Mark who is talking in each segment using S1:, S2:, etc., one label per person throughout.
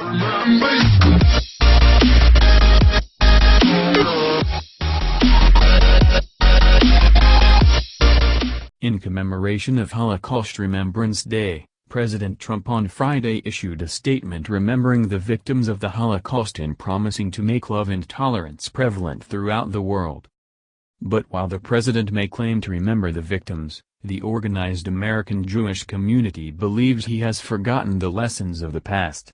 S1: In commemoration of Holocaust Remembrance Day, President Trump on Friday issued a statement remembering the victims of the Holocaust and promising to make love and tolerance prevalent throughout the world. But while the president may claim to remember the victims, the organized American Jewish community believes he has forgotten the lessons of the past.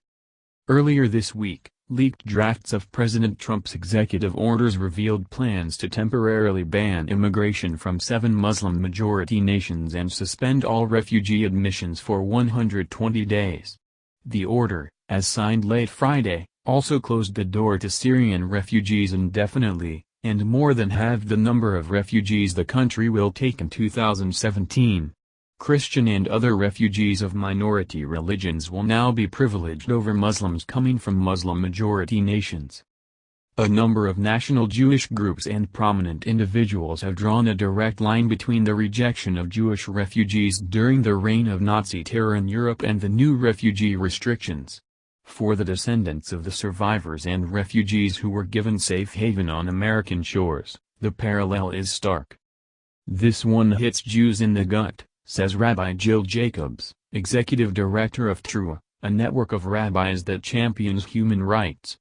S1: Earlier this week, leaked drafts of President Trump's executive orders revealed plans to temporarily ban immigration from 7 Muslim-majority nations and suspend all refugee admissions for 120 days. The order, as signed late Friday, also closed the door to Syrian refugees indefinitely, and more than halved the number of refugees the country will take in 2017. Christian and other refugees of minority religions will now be privileged over Muslims coming from Muslim-majority nations. A number of national Jewish groups and prominent individuals have drawn a direct line between the rejection of Jewish refugees during the reign of Nazi terror in Europe and the new refugee restrictions. For the descendants of the survivors and refugees who were given safe haven on American shores, the parallel is stark. "This one hits Jews in the gut," says Rabbi Jill Jacobs, executive director of TRUA, a network of rabbis that champions human rights.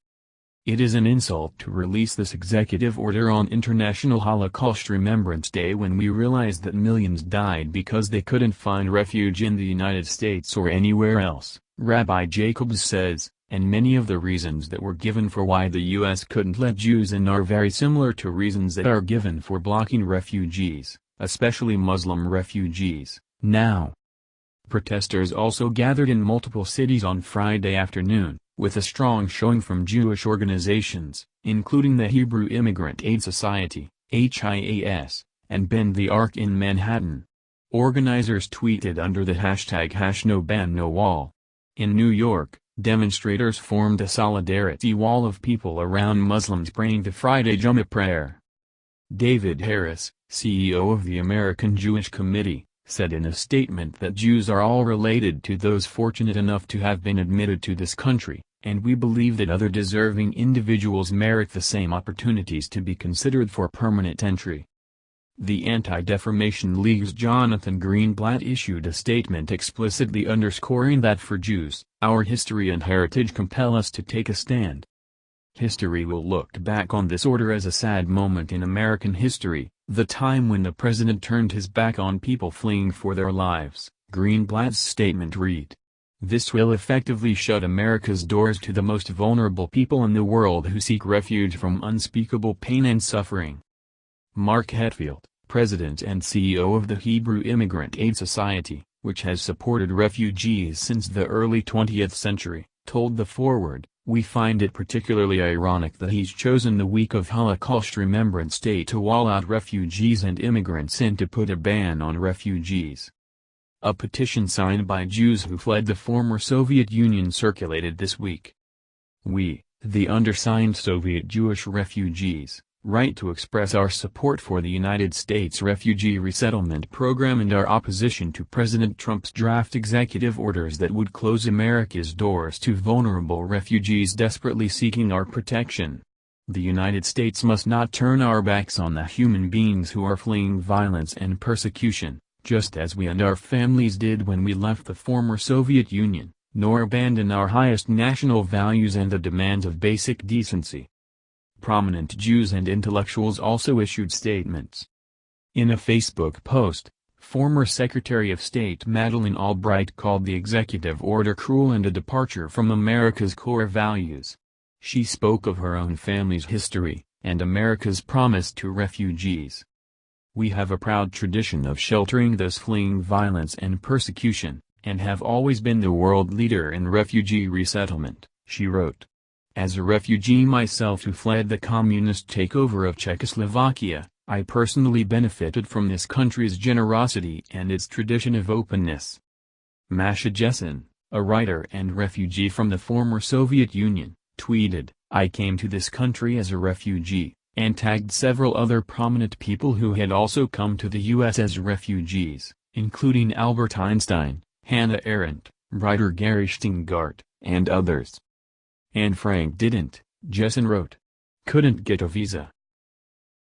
S1: "It is an insult to release this executive order on International Holocaust Remembrance Day when we realize that millions died because they couldn't find refuge in the United States or anywhere else," Rabbi Jacobs says, and many of the reasons that were given for why the U.S. couldn't let Jews in are very similar to reasons that are given for blocking refugees, especially Muslim refugees, now. Protesters also gathered in multiple cities on Friday afternoon, with a strong showing from Jewish organizations, including the Hebrew Immigrant Aid Society, HIAS, and Bend the Arc in Manhattan. Organizers tweeted under the hashtag #NoBanNoWall. In New York, demonstrators formed a solidarity wall of people around Muslims praying the Friday Jummah prayer. David Harris, CEO of the American Jewish Committee, said in a statement that Jews are all related to those fortunate enough to have been admitted to this country, and we believe that other deserving individuals merit the same opportunities to be considered for permanent entry. The Anti-Defamation League's Jonathan Greenblatt issued a statement explicitly underscoring that for Jews, our history and heritage compel us to take a stand. History will look back on this order as a sad moment in American history, the time when the president turned his back on people fleeing for their lives, Greenblatt's statement read. This will effectively shut America's doors to the most vulnerable people in the world who seek refuge from unspeakable pain and suffering. Mark Hetfield, president and CEO of the Hebrew Immigrant Aid Society, which has supported refugees since the early 20th century, told The Forward, "We find it particularly ironic that he's chosen the week of Holocaust Remembrance Day to wall out refugees and immigrants and to put a ban on refugees." A petition signed by Jews who fled the former Soviet Union circulated this week. "We, the undersigned Soviet Jewish refugees, write to express our support for the United States refugee resettlement program and our opposition to President Trump's draft executive orders that would close America's doors to vulnerable refugees desperately seeking our protection. The United States must not turn our backs on the human beings who are fleeing violence and persecution, just as we and our families did when we left the former Soviet Union, nor abandon our highest national values and the demands of basic decency." Prominent Jews and intellectuals also issued statements. In a Facebook post, former Secretary of State Madeleine Albright called the executive order cruel and a departure from America's core values. She spoke of her own family's history, and America's promise to refugees. "We have a proud tradition of sheltering those fleeing violence and persecution, and have always been the world leader in refugee resettlement," she wrote. "As a refugee myself who fled the communist takeover of Czechoslovakia, I personally benefited from this country's generosity and its tradition of openness." Masha Gessen, a writer and refugee from the former Soviet Union, tweeted, "I came to this country as a refugee," and tagged several other prominent people who had also come to the U.S. as refugees, including Albert Einstein, Hannah Arendt, writer Gary Shteyngart, and others. And Frank didn't, Jessen wrote. Couldn't get a visa.